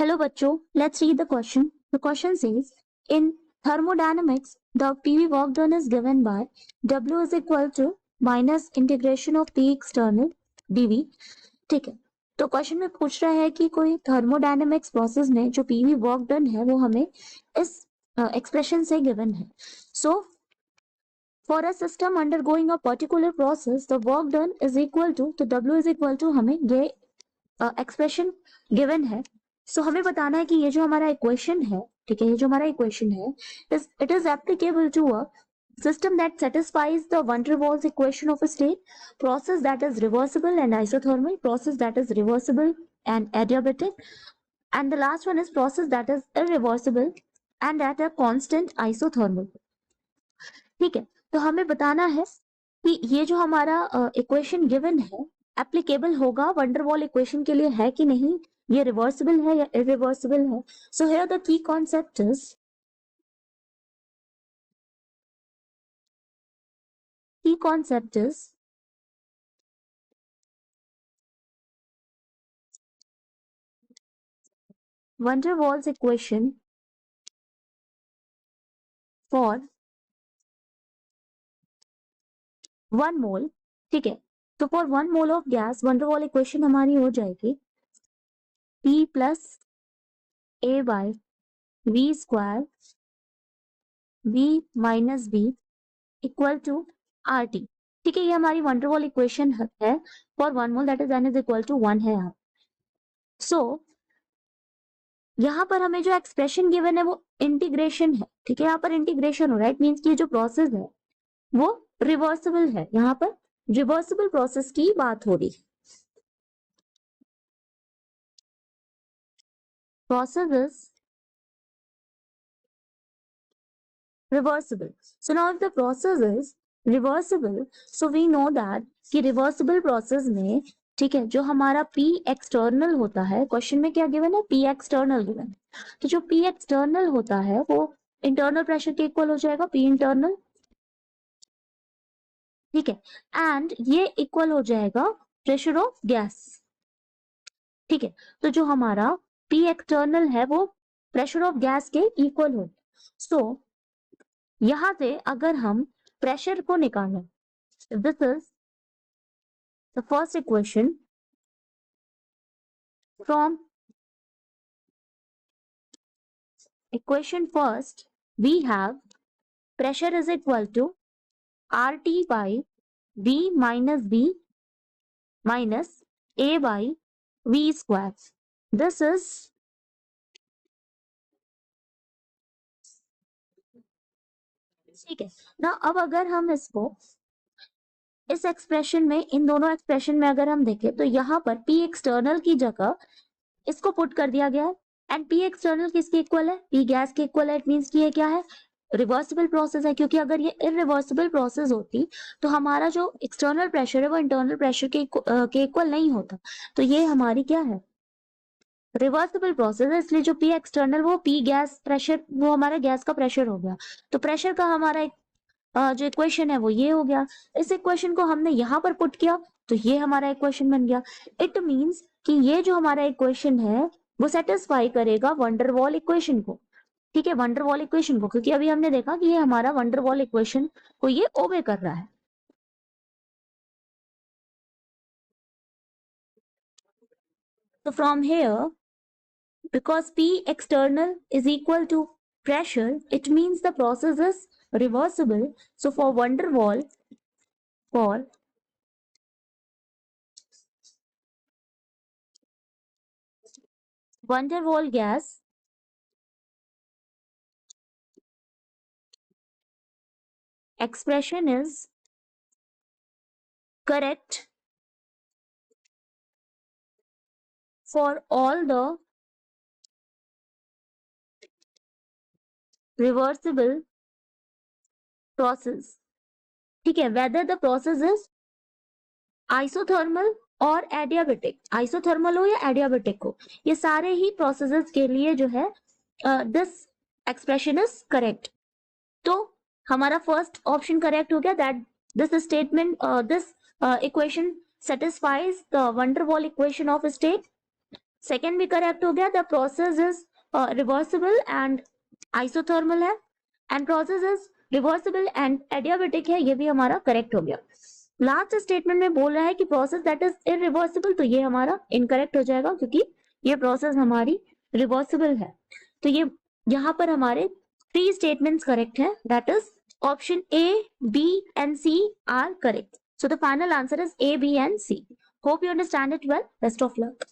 Hello bachcho, let's read the question. The question says, in thermodynamics, the PV work done is given by W is equal to minus integration of P external dV. ठीक है, तो question में पूछ रहा है कि कोई thermodynamics process में जो पीवी वर्क डन है वो हमें इस एक्सप्रेशन से गिवन है. सो for a system undergoing a particular process, the work done is equal to, तो W is equal to हमें ये एक्सप्रेशन गिवन है. सो हमें बताना है कि ये जो हमारा इक्वेशन है, ठीक है, ये जो हमारा इक्वेशन है, it is applicable to a system that satisfies the van der Waals equation of a state, process that is reversible and isothermal, process that is reversible and adiabatic, and the last one is process that is irreversible and at a constant isothermal. ठीक है, तो हमें बताना है कि ये जो हमारा इक्वेशन गिवन है एप्लीकेबल होगा van der Waals इक्वेशन के लिए है कि नहीं, ये रिवर्सिबल है या इरिवर्सिबल है. So here the key concept is van der Waals equation for 1 मोल. ठीक है, तो for 1 mole of gas van der Waals equation हमारी हो जाएगी P plus A by V square V minus B equal to RT. ठीक है, ये हमारी van der Waals इक्वेशन है for 1 mole that is n is equal to 1 है यहाँ. सो यहाँ पर हमें जो एक्सप्रेशन गिवन है वो इंटीग्रेशन है. ठीक है, यहाँ पर इंटीग्रेशन हो रहा है, इट मीन्स कि जो प्रोसेस है वो रिवर्सिबल है. यहाँ पर रिवर्सिबल प्रोसेस की बात हो रही है. Process is reversible. So now if the process is reversible, so we know that कि reversible process में, ठीक है, जो हमारा P external होता है, क्वेश्चन में क्या गिवन है, P external गिवन है, तो जो P external होता है वो इंटरनल प्रेशर के इक्वल हो जाएगा P इंटरनल. ठीक है, एंड ये इक्वल हो जाएगा प्रेशर ऑफ गैस. ठीक है, तो जो हमारा P एक्सटर्नल है वो प्रेशर ऑफ गैस के इक्वल हो. सो यहां से अगर हम प्रेशर को निकालें, this is the first equation from equation first we have pressure is equal to RT by V minus B minus A by V square. This is ठीक है ना. अब अगर हम इसको इस एक्सप्रेशन में, इन दोनों एक्सप्रेशन में अगर हम देखें तो यहाँ पर P एक्सटर्नल की जगह इसको पुट कर दिया गया है. एंड P एक्सटर्नल किसके इक्वल है, P गैस के इक्वल है. इट मींस कि ये क्या है, रिवर्सिबल प्रोसेस है. क्योंकि अगर ये इरिवर्सिबल प्रोसेस होती तो हमारा जो एक्सटर्नल प्रेशर है वो इंटरनल प्रेशर के इक्वल नहीं होता. तो ये हमारी क्या है, रिवर्सिबल प्रोसेस है. इसलिए जो P एक्सटर्नल वो P गैस प्रेशर, वो हमारा गैस का प्रेशर हो गया. तो प्रेशर का हमारा जो इक्वेशन है वो ये हो गया. इस इक्वेशन को हमने यहाँ पर पुट किया तो ये हमारा इक्वेशन बन गया. इट मींस कि ये जो हमारा इक्वेशन है वो सेटिस्फाई करेगा van der Waals इक्वेशन को. ठीक है, van der Waals इक्वेशन को, क्योंकि अभी हमने देखा कि ये हमारा van der Waals इक्वेशन को ये ओबे कर रहा है. तो from here, because P external is equal to pressure, it means the process is reversible. So for van der Waals, for van der Waals gas, expression is correct for all the reversible process. ठीक है, whether the process is isothermal और adiabatic, isothermal हो या adiabatic हो, ये सारे ही processes के लिए जो है दिस एक्सप्रेशन इज करेक्ट. तो हमारा फर्स्ट ऑप्शन करेक्ट हो गया, that this statement, this equation satisfies the van der Waals equation of a state. Second भी करेक्ट हो गया, the process is reversible and isothermal है, and process is reversible and adiabatic है, ये भी हमारा करेक्ट हो गया। लास्ट स्टेटमेंट में बोल रहा है कि प्रोसेस दैट इज इरिवर्सिबल, तो ये हमारा इनकरेक्ट हो जाएगा क्योंकि ये प्रोसेस हमारी रिवर्सिबल है। तो ये यहाँ पर हमारे 3 स्टेटमेंट्स करेक्ट है, that is option A, B and C are correct. So the final answer is A, B and C. Hope you understand it well. Best of luck.